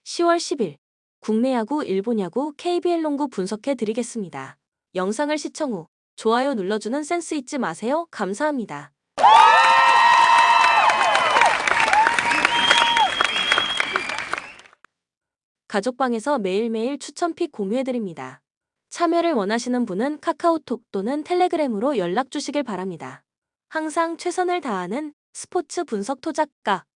10월 10일 국내 야구, 일본 야구, KBL 농구 분석해 드리겠습니다. 영상을 시청 후 좋아요 눌러주는 센스 잊지 마세요. 감사합니다. 가족방에서 매일매일 추천픽 공유해 드립니다. 참여를 원하시는 분은 카카오톡 또는 텔레그램으로 연락 주시길 바랍니다. 항상 최선을 다하는 스포츠 분석 토작가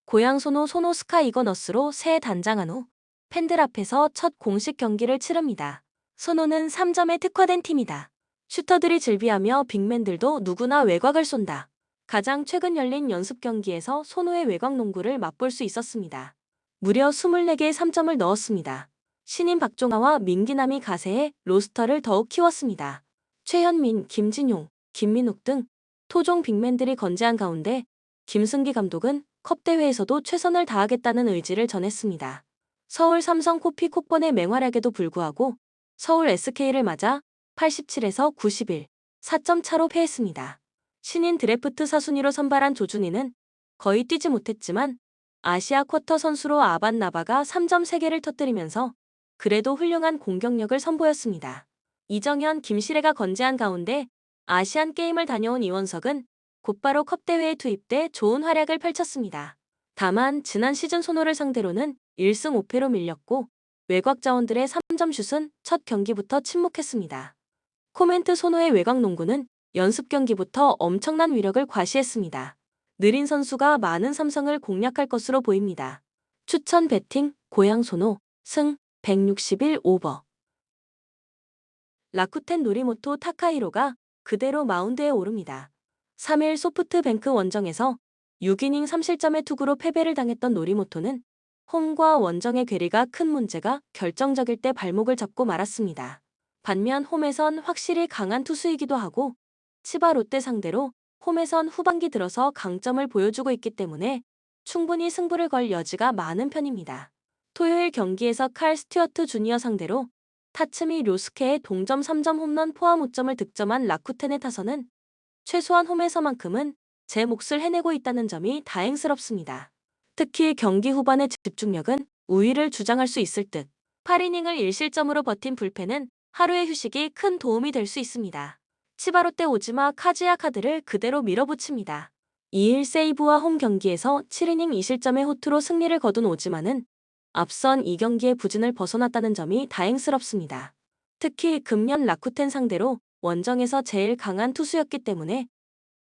고양 소노 스카 이거너스로 새 단장한 후 팬들 앞에서 첫 공식 경기를 치릅니다. 소노는 3점에 특화된 팀이다. 슈터들이 즐비하며 빅맨들도 누구나 외곽을 쏜다. 가장 최근 열린 연습 경기에서 소노의 외곽 농구를 맛볼 수 있었습니다. 무려 24개의 3점을 넣었습니다. 신인 박종하와 민기남이 가세해 로스터를 더욱 키웠습니다. 최현민, 김진용, 김민욱 등 토종 빅맨들이 건재한 가운데 김승기 감독은 컵 대회에서도 최선을 다하겠다는 의지를 전했습니다. 서울 삼성 코피 콕번의 맹활약에도 불구하고 서울 SK를 맞아 87에서 91, 4점 차로 패했습니다. 신인 드래프트 4순위로 선발한 조준희는 거의 뛰지 못했지만 아시아 쿼터 선수로 아반 나바가 3점 3개를 터뜨리면서 그래도 훌륭한 공격력을 선보였습니다. 이정현, 김시래가 건재한 가운데 아시안 게임을 다녀온 이원석은 곧바로 컵 대회에 투입돼 좋은 활약을 펼쳤습니다. 다만 지난 시즌 소노를 상대로는 1승 5패로 밀렸고 외곽 자원들의 3점 슛은 첫 경기부터 침묵했습니다. 코멘트 소노의 외곽 농구는 연습 경기부터 엄청난 위력을 과시했습니다. 느린 선수가 많은 삼성을 공략할 것으로 보입니다. 추천 배팅 고양 소노 승 161 오버. 라쿠텐 노리모토 타카히로가 그대로 마운드에 오릅니다. 3일 소프트뱅크 원정에서 6이닝 3실점의 투구로 패배를 당했던 노리모토는 홈과 원정의 괴리가 큰 문제가 결정적일 때 발목을 잡고 말았습니다. 반면 홈에선 확실히 강한 투수이기도 하고 치바 롯데 상대로 홈에선 후반기 들어서 강점을 보여주고 있기 때문에 충분히 승부를 걸 여지가 많은 편입니다. 토요일 경기에서 칼 스튜어트 주니어 상대로 타츠미 료스케의 동점 3점 홈런 포함 5점을 득점한 라쿠텐의 타선은 최소한 홈에서만큼은 제 몫을 해내고 있다는 점이 다행스럽습니다. 특히 경기 후반의 집중력은 우위를 주장할 수 있을 듯 8이닝을 1실점으로 버틴 불펜은 하루의 휴식이 큰 도움이 될 수 있습니다. 치바롯데 오지마 카즈야 카드를 그대로 밀어붙입니다. 2일 세이브와 홈 경기에서 7이닝 2실점의 호투로 승리를 거둔 오지마는 앞선 2경기의 부진을 벗어났다는 점이 다행스럽습니다. 특히 금년 라쿠텐 상대로 원정에서 제일 강한 투수였기 때문에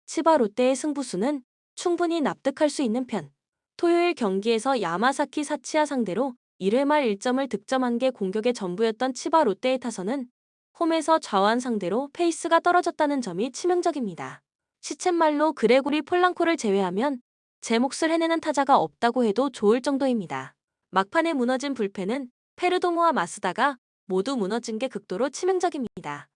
치바 롯데의 승부수는 충분히 납득할 수 있는 편. 토요일 경기에서 야마사키 사치야 상대로 1회 말 1점을 득점한 게 공격의 전부였던 치바 롯데의 타선은 홈에서 좌완 상대로 페이스가 떨어졌다는 점이 치명적입니다. 시쳇말로 그레고리 폴랑코를 제외하면 제 몫을 해내는 타자가 없다고 해도 좋을 정도입니다. 막판에 무너진 불펜은 페르도모와 마스다가 모두 무너진 게 극도로 치명적입니다.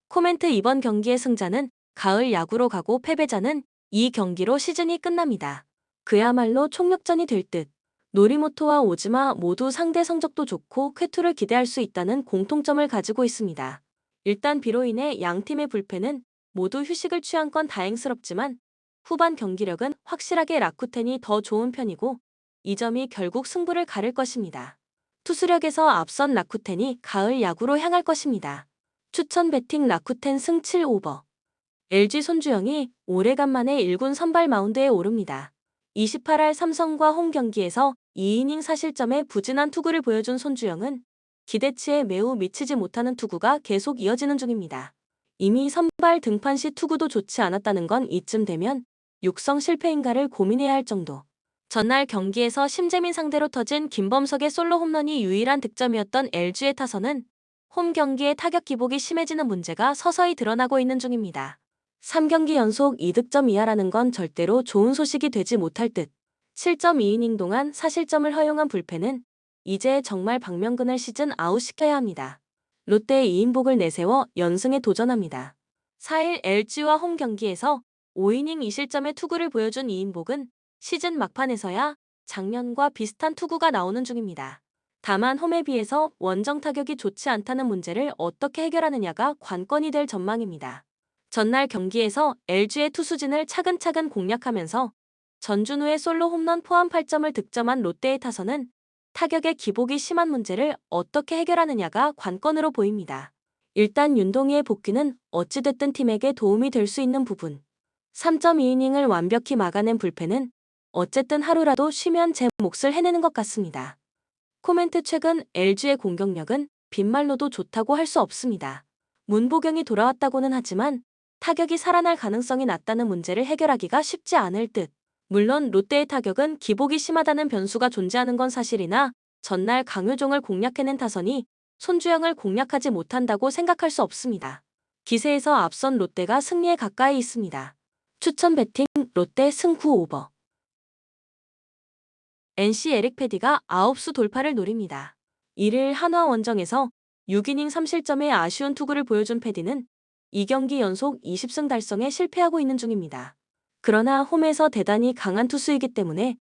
코멘트 이번 경기의 승자는 가을 야구로 가고 패배자는 이 경기로 시즌이 끝납니다. 그야말로 총력전이 될 듯. 노리모토와 오지마 모두 상대 성적도 좋고 쾌투를 기대할 수 있다는 공통점을 가지고 있습니다. 일단 비로 인해 양 팀의 불펜은 모두 휴식을 취한 건 다행스럽지만 후반 경기력은 확실하게 라쿠텐이 더 좋은 편이고 이 점이 결국 승부를 가를 것입니다. 투수력에서 앞선 라쿠텐이 가을 야구로 향할 것입니다. 추천 배팅 라쿠텐 승 7오버. LG 손주영이 오래간만에 1군 선발 마운드에 오릅니다. 28할 삼성과 홈 경기에서 2이닝 4실점의 부진한 투구를 보여준 손주영은 기대치에 매우 미치지 못하는 투구가 계속 이어지는 중입니다. 이미 선발 등판 시 투구도 좋지 않았다는 건 이쯤 되면 육성 실패인가를 고민해야 할 정도. 전날 경기에서 심재민 상대로 터진 김범석의 솔로 홈런이 유일한 득점이었던 LG의 타선은 홈 경기의 타격 기복이 심해지는 문제가 서서히 드러나고 있는 중입니다. 3경기 연속 2득점 이하라는 건 절대로 좋은 소식이 되지 못할 듯. 7.2이닝 동안 4실점을 허용한 불펜은 이제 정말 박명근을 시즌 아웃시켜야 합니다. 롯데의 이인복을 내세워 연승에 도전합니다. 4일 LG와 홈 경기에서 5이닝 2실점의 투구를 보여준 이인복은 시즌 막판에서야 작년과 비슷한 투구가 나오는 중입니다. 다만 홈에 비해서 원정 타격이 좋지 않다는 문제를 어떻게 해결하느냐가 관건이 될 전망입니다. 전날 경기에서 LG의 투수진을 차근차근 공략하면서 전준우의 솔로 홈런 포함 8점을 득점한 롯데의 타선은 타격의 기복이 심한 문제를 어떻게 해결하느냐가 관건으로 보입니다. 일단 윤동희의 복귀는 어찌됐든 팀에게 도움이 될 수 있는 부분. 3.2이닝을 완벽히 막아낸 불펜은 어쨌든 하루라도 쉬면 제 몫을 해내는 것 같습니다. 코멘트 최근 LG의 공격력은 빈말로도 좋다고 할 수 없습니다. 문보경이 돌아왔다고는 하지만 타격이 살아날 가능성이 낮다는 문제를 해결하기가 쉽지 않을 듯. 물론 롯데의 타격은 기복이 심하다는 변수가 존재하는 건 사실이나 전날 강효종을 공략해낸 타선이 손주영을 공략하지 못한다고 생각할 수 없습니다. 기세에서 앞선 롯데가 승리에 가까이 있습니다. 추천 배팅 롯데 승 9오버. NC 에릭 패디가 9수 돌파를 노립니다. 1일 한화 원정에서 6이닝 3실점의 아쉬운 투구를 보여준 패디는 2경기 연속 20승 달성에 실패하고 있는 중입니다. 그러나 홈에서 대단히 강한 투수이기 때문에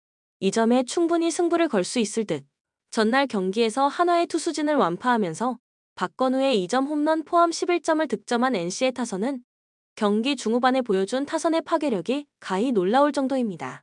이 점에 충분히 승부를 걸 수 있을 듯. 전날 경기에서 한화의 투수진을 완파하면서 박건우의 2점 홈런 포함 11점을 득점한 NC의 타선은 경기 중후반에 보여준 타선의 파괴력이 가히 놀라울 정도입니다.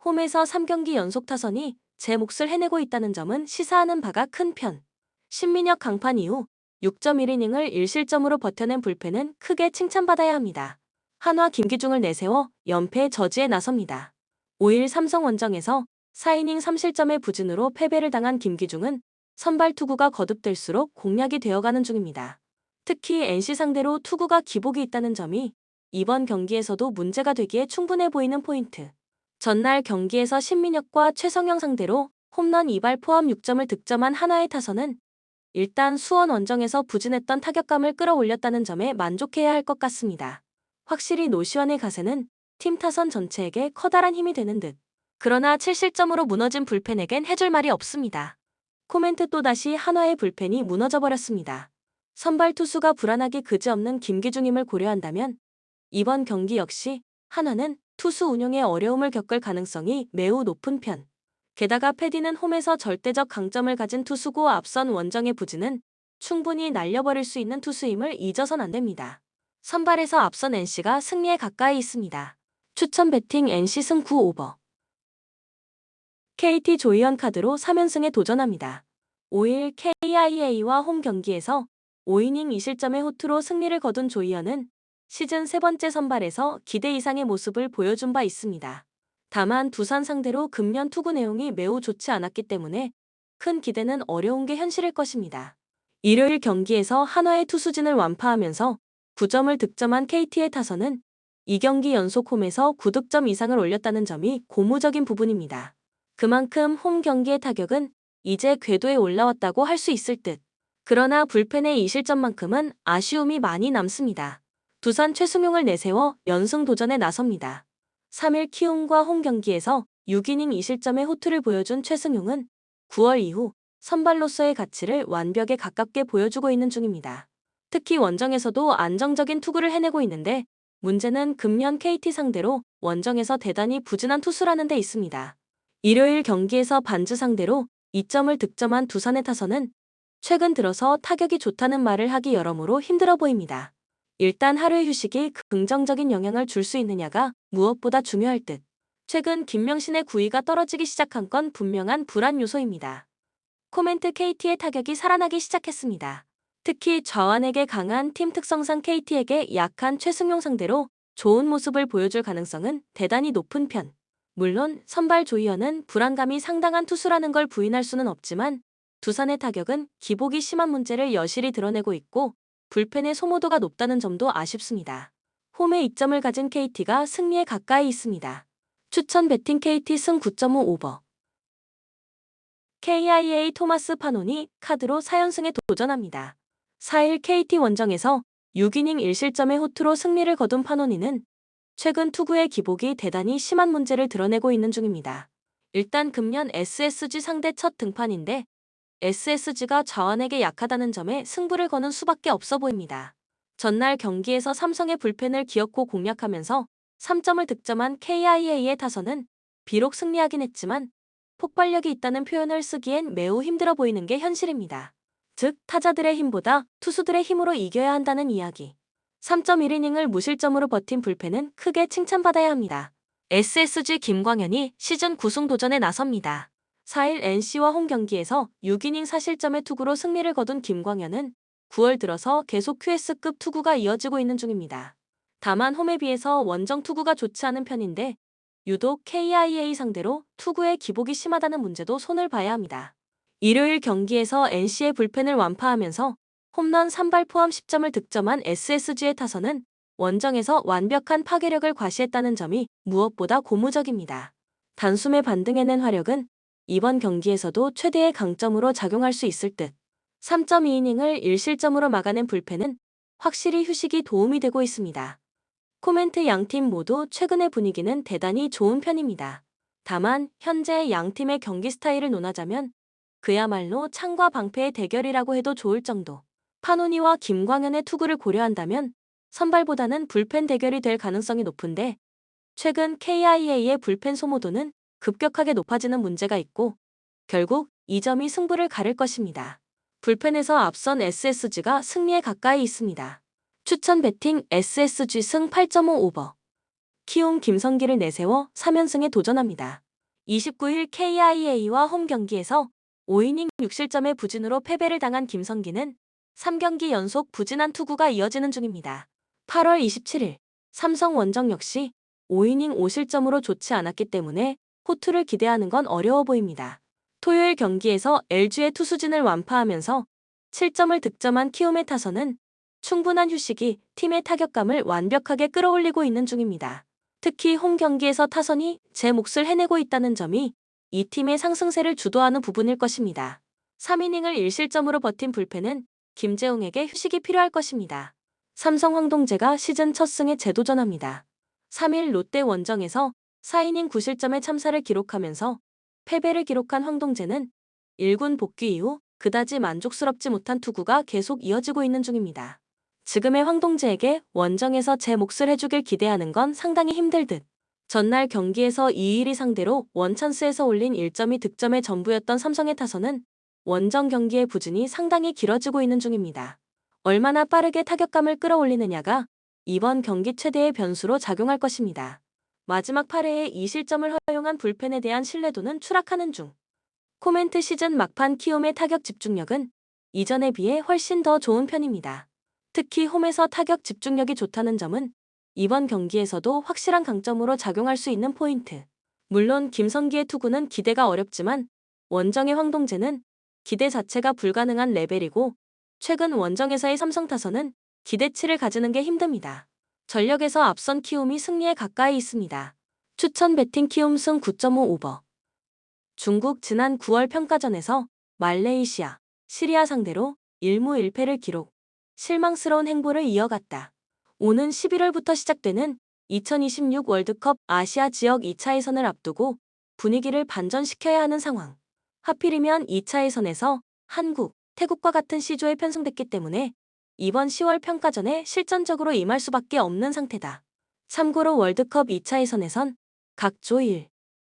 홈에서 3경기 연속 타선이 제 몫을 해내고 있다는 점은 시사하는 바가 큰 편. 신민혁 강판 이후 6.1이닝을 1실점으로 버텨낸 불펜은 크게 칭찬받아야 합니다. 한화 김기중을 내세워 연패 저지에 나섭니다. 5일 삼성 원정에서 4이닝 3실점의 부진으로 패배를 당한 김기중은 선발 투구가 거듭될수록 공략이 되어가는 중입니다. 특히 NC 상대로 투구가 기복이 있다는 점이 이번 경기에서도 문제가 되기에 충분해 보이는 포인트. 전날 경기에서 신민혁과 최성영 상대로 홈런 2발 포함 6점을 득점한 한화의 타선은 일단 수원 원정에서 부진했던 타격감을 끌어올렸다는 점에 만족해야 할 것 같습니다. 확실히 노시환의 가세는 팀 타선 전체에게 커다란 힘이 되는 듯. 그러나 7실점으로 무너진 불펜에겐 해줄 말이 없습니다. 코멘트 또다시 한화의 불펜이 무너져버렸습니다. 선발 투수가 불안하기 그지없는 김기중임을 고려한다면 이번 경기 역시 한화는 투수 운용에 어려움을 겪을 가능성이 매우 높은 편. 게다가 패디는 홈에서 절대적 강점을 가진 투수고 앞선 원정의 부진은 충분히 날려버릴 수 있는 투수임을 잊어선 안 됩니다. 선발에서 앞선 NC가 승리에 가까이 있습니다. 추천 배팅 NC 승 9오버. KT 조이언 카드로 3연승에 도전합니다. 5일 KIA와 홈 경기에서 5이닝 2실점의 호투로 승리를 거둔 조이언은 시즌 세 번째 선발에서 기대 이상의 모습을 보여준 바 있습니다. 다만 두산 상대로 금년 투구 내용이 매우 좋지 않았기 때문에 큰 기대는 어려운 게 현실일 것입니다. 일요일 경기에서 한화의 투수진을 완파하면서 9점을 득점한 KT의 타선은 2경기 연속 홈에서 9득점 이상을 올렸다는 점이 고무적인 부분입니다. 그만큼 홈 경기의 타격은 이제 궤도에 올라왔다고 할 수 있을 듯. 그러나 불펜의 2실점만큼은 아쉬움이 많이 남습니다. 두산 최승용을 내세워 연승 도전에 나섭니다. 3일 키움과 홈 경기에서 6이닝 2실점의 호투를 보여준 최승용은 9월 이후 선발로서의 가치를 완벽에 가깝게 보여주고 있는 중입니다. 특히 원정에서도 안정적인 투구를 해내고 있는데 문제는 금년 KT 상대로 원정에서 대단히 부진한 투수라는 데 있습니다. 일요일 경기에서 반즈 상대로 2점을 득점한 두산의 타선은 최근 들어서 타격이 좋다는 말을 하기 여러모로 힘들어 보입니다. 일단 하루의 휴식이 긍정적인 영향을 줄 수 있느냐가 무엇보다 중요할 듯. 최근 김명신의 구위가 떨어지기 시작한 건 분명한 불안 요소입니다. 코멘트 KT의 타격이 살아나기 시작했습니다. 특히 좌완에게 강한 팀 특성상 KT에게 약한 최승용 상대로 좋은 모습을 보여줄 가능성은 대단히 높은 편. 물론 선발 조이언은 불안감이 상당한 투수라는 걸 부인할 수는 없지만 두산의 타격은 기복이 심한 문제를 여실히 드러내고 있고 불펜의 소모도가 높다는 점도 아쉽습니다. 홈에 2점을 가진 KT가 승리에 가까이 있습니다. 추천 배팅 KT 승 9.5오버. KIA 토마스 파논이 카드로 4연승에 도전합니다. 4일 KT 원정에서 6이닝 1실점의 호투로 승리를 거둔 파논이는 최근 투구의 기복이 대단히 심한 문제를 드러내고 있는 중입니다. 일단 금년 SSG 상대 첫 등판인데 SSG가 좌완에게 약하다는 점에 승부를 거는 수밖에 없어 보입니다. 전날 경기에서 삼성의 불펜을 기어코 공략하면서 3점을 득점한 KIA의 타선은 비록 승리하긴 했지만 폭발력이 있다는 표현을 쓰기엔 매우 힘들어 보이는 게 현실입니다. 즉 타자들의 힘보다 투수들의 힘으로 이겨야 한다는 이야기. 3.1이닝을 무실점으로 버틴 불펜은 크게 칭찬받아야 합니다. SSG 김광현이 시즌 9승 도전에 나섭니다. 4일 NC와 홈 경기에서 6이닝 4실점의 투구로 승리를 거둔 김광현은 9월 들어서 계속 QS급 투구가 이어지고 있는 중입니다. 다만 홈에 비해서 원정 투구가 좋지 않은 편인데 유독 KIA 상대로 투구의 기복이 심하다는 문제도 손을 봐야 합니다. 일요일 경기에서 NC의 불펜을 완파하면서 홈런 3발 포함 10점을 득점한 SSG의 타선은 원정에서 완벽한 파괴력을 과시했다는 점이 무엇보다 고무적입니다. 단숨에 반등해낸 화력은 이번 경기에서도 최대의 강점으로 작용할 수 있을 듯. 3.2이닝을 1실점으로 막아낸 불펜은 확실히 휴식이 도움이 되고 있습니다. 코멘트 양팀 모두 최근의 분위기는 대단히 좋은 편입니다. 다만 현재 양팀의 경기 스타일을 논하자면 그야말로 창과 방패의 대결이라고 해도 좋을 정도. 파노니와 김광현의 투구를 고려한다면 선발보다는 불펜 대결이 될 가능성이 높은데 최근 KIA의 불펜 소모도는 급격하게 높아지는 문제가 있고 결국 이 점이 승부를 가를 것입니다. 불펜에서 앞선 SSG가 승리에 가까이 있습니다. 추천 배팅 SSG 승 8.5 오버. 키움 김성기를 내세워 3연승에 도전합니다. 29일 KIA와 홈 경기에서 5이닝 6실점의 부진으로 패배를 당한 김성기는 3경기 연속 부진한 투구가 이어지는 중입니다. 8월 27일 삼성 원정 역시 5이닝 5실점으로 좋지 않았기 때문에 호투를 기대하는 건 어려워 보입니다. 토요일 경기에서 LG의 투수진을 완파하면서 7점을 득점한 키움의 타선은 충분한 휴식이 팀의 타격감을 완벽하게 끌어올리고 있는 중입니다. 특히 홈 경기에서 타선이 제 몫을 해내고 있다는 점이 이 팀의 상승세를 주도하는 부분일 것입니다. 3이닝을 1실점으로 버틴 불펜은 김재웅에게 휴식이 필요할 것입니다. 삼성 황동재가 시즌 첫 승에 재도전합니다. 3일 롯데 원정에서 4이닝 9실점의 참사를 기록하면서 패배를 기록한 황동재는 1군 복귀 이후 그다지 만족스럽지 못한 투구가 계속 이어지고 있는 중입니다. 지금의 황동재에게 원정에서 제 몫을 해주길 기대하는 건 상당히 힘들 듯. 전날 경기에서 이일이 상대로 원찬스에서 올린 1점이 득점의 전부였던 삼성의 타선은 원정 경기의 부진이 상당히 길어지고 있는 중입니다. 얼마나 빠르게 타격감을 끌어올리느냐가 이번 경기 최대의 변수로 작용할 것입니다. 마지막 8회에 2실점을 허용한 불펜에 대한 신뢰도는 추락하는 중. 코멘트 시즌 막판 키움의 타격 집중력은 이전에 비해 훨씬 더 좋은 편입니다. 특히 홈에서 타격 집중력이 좋다는 점은 이번 경기에서도 확실한 강점으로 작용할 수 있는 포인트. 물론 김성기의 투구는 기대가 어렵지만 원정의 황동재는 기대 자체가 불가능한 레벨이고 최근 원정에서의 삼성 타선은 기대치를 가지는 게 힘듭니다. 전력에서 앞선 키움이 승리에 가까이 있습니다. 추천 배팅 키움 승 9.5 오버. 중국 지난 9월 평가전에서 말레이시아, 시리아 상대로 1무 1패를 기록. 실망스러운 행보를 이어갔다. 오는 11월부터 시작되는 2026 월드컵 아시아 지역 2차 예선을 앞두고 분위기를 반전시켜야 하는 상황. 하필이면 2차 예선에서 한국, 태국과 같은 C조에 편성됐기 때문에 이번 10월 평가전에 실전적으로 임할 수밖에 없는 상태다. 참고로 월드컵 2차 예선에선 각 조 1,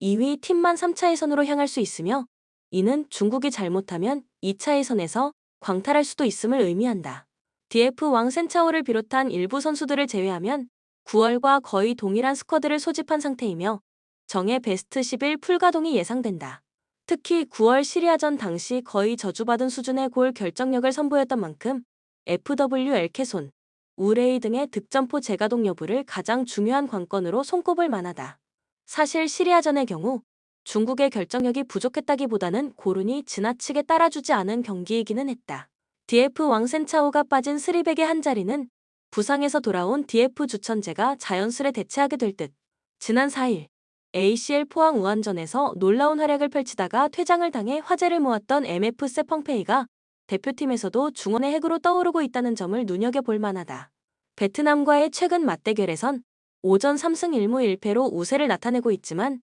2위 팀만 3차 예선으로 향할 수 있으며 이는 중국이 잘못하면 2차 예선에서 광탈할 수도 있음을 의미한다. DF 왕센차오를 비롯한 일부 선수들을 제외하면 9월과 거의 동일한 스쿼드를 소집한 상태이며 정예 베스트 11 풀가동이 예상된다. 특히 9월 시리아전 당시 거의 저주받은 수준의 골 결정력을 선보였던 만큼 FWL 캐손, 우레이 등의 득점포 재가동 여부를 가장 중요한 관건으로 손꼽을 만하다. 사실 시리아전의 경우 중국의 결정력이 부족했다기보다는 고른이 지나치게 따라주지 않은 경기이기는 했다. DF 왕센차오가 빠진 스리백의 한 자리는 부상에서 돌아온 DF 주천재가 자연스레 대체하게 될 듯. 지난 4일 ACL 포항 우한전에서 놀라운 활약을 펼치다가 퇴장을 당해 화제를 모았던 MF 세펑페이가 대표팀에서도 중원의 핵으로 떠오르고 있다는 점을 눈여겨볼 만하다. 베트남과의 최근 맞대결에선 오전 3승 1무 1패로 우세를 나타내고 있지만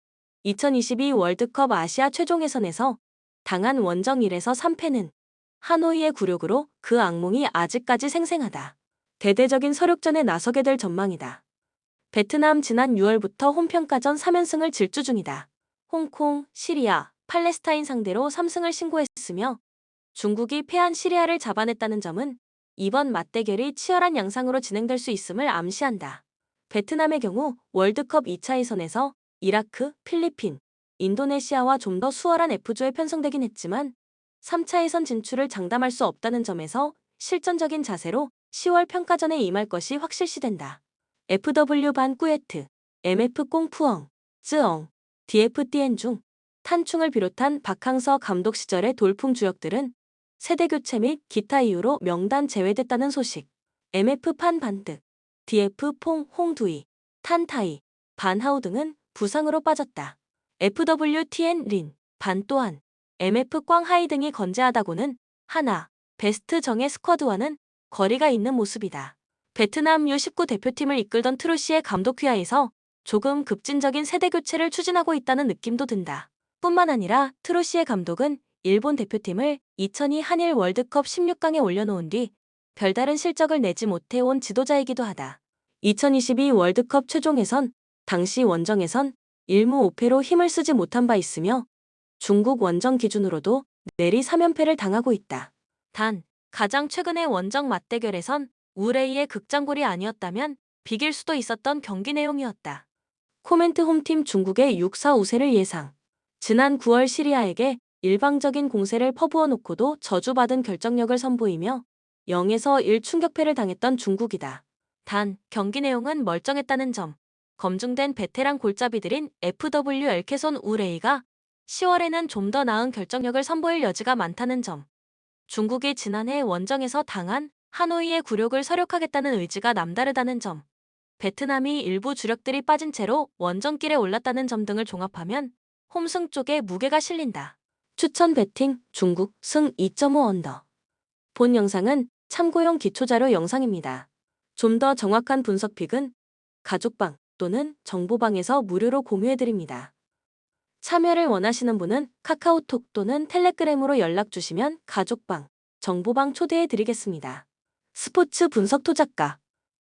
2022 월드컵 아시아 최종 예선에서 당한 원정 1에서 3패는 하노이의 굴욕으로 그 악몽이 아직까지 생생하다. 대대적인 서력전에 나서게 될 전망이다. 베트남 지난 6월부터 홈평가전 3연승을 질주 중이다. 홍콩, 시리아, 팔레스타인 상대로 3승을 신고했으며 중국이 패한 시리아를 잡아냈다는 점은 이번 맞대결이 치열한 양상으로 진행될 수 있음을 암시한다. 베트남의 경우 월드컵 2차 예선에서 이라크, 필리핀, 인도네시아와 좀 더 수월한 F조에 편성되긴 했지만 3차 예선 진출을 장담할 수 없다는 점에서 실전적인 자세로 10월 평가전에 임할 것이 확실시된다. FW 반 꾸에트, MF 꽁푸엉, 쯔엉, DF 띠엔 중, 탄충을 비롯한 박항서 감독 시절의 돌풍 주역들은 세대 교체 및 기타 이유로 명단 제외됐다는 소식. MF 판 반득, DF 퐁 홍두이, 탄타이, 반하우 등은 부상으로 빠졌다. FWTN 린, 반 또한 MF 꽝하이 등이 건재하다고는 하나, 베스트 정의 스쿼드와는 거리가 있는 모습이다. 베트남 U19 대표팀을 이끌던 트로시의 감독 휘하에서 조금 급진적인 세대 교체를 추진하고 있다는 느낌도 든다. 뿐만 아니라 트로시의 감독은 일본 대표팀을 2002 한일 월드컵 16강에 올려놓은 뒤 별다른 실적을 내지 못해온 지도자이기도 하다. 2022 월드컵 최종 예선, 당시 원정에선 1무 5패로 힘을 쓰지 못한 바 있으며 중국 원정 기준으로도 내리 3연패를 당하고 있다. 단, 가장 최근의 원정 맞대결에선 우레이의 극장골이 아니었다면 비길 수도 있었던 경기 내용이었다. 코멘트 홈팀 중국의 6-4 우세를 예상. 지난 9월 시리아에게 일방적인 공세를 퍼부어 놓고도 저주받은 결정력을 선보이며 0에서 1 충격패를 당했던 중국이다. 단, 경기 내용은 멀쩡했다는 점. 검증된 베테랑 골잡이들인 FW 엘케손 우레이가 10월에는 좀 더 나은 결정력을 선보일 여지가 많다는 점. 중국이 지난해 원정에서 당한 하노이의 굴욕을 서력하겠다는 의지가 남다르다는 점. 베트남이 일부 주력들이 빠진 채로 원정길에 올랐다는 점 등을 종합하면 홈승 쪽에 무게가 실린다. 추천 배팅 중국 승 2.5 언더. 본 영상은 참고용 기초자료 영상입니다. 좀 더 정확한 분석 픽은 가족방 또는 정보방에서 무료로 공유해드립니다. 참여를 원하시는 분은 카카오톡 또는 텔레그램으로 연락 주시면 가족방, 정보방 초대해드리겠습니다. 스포츠 분석 토작가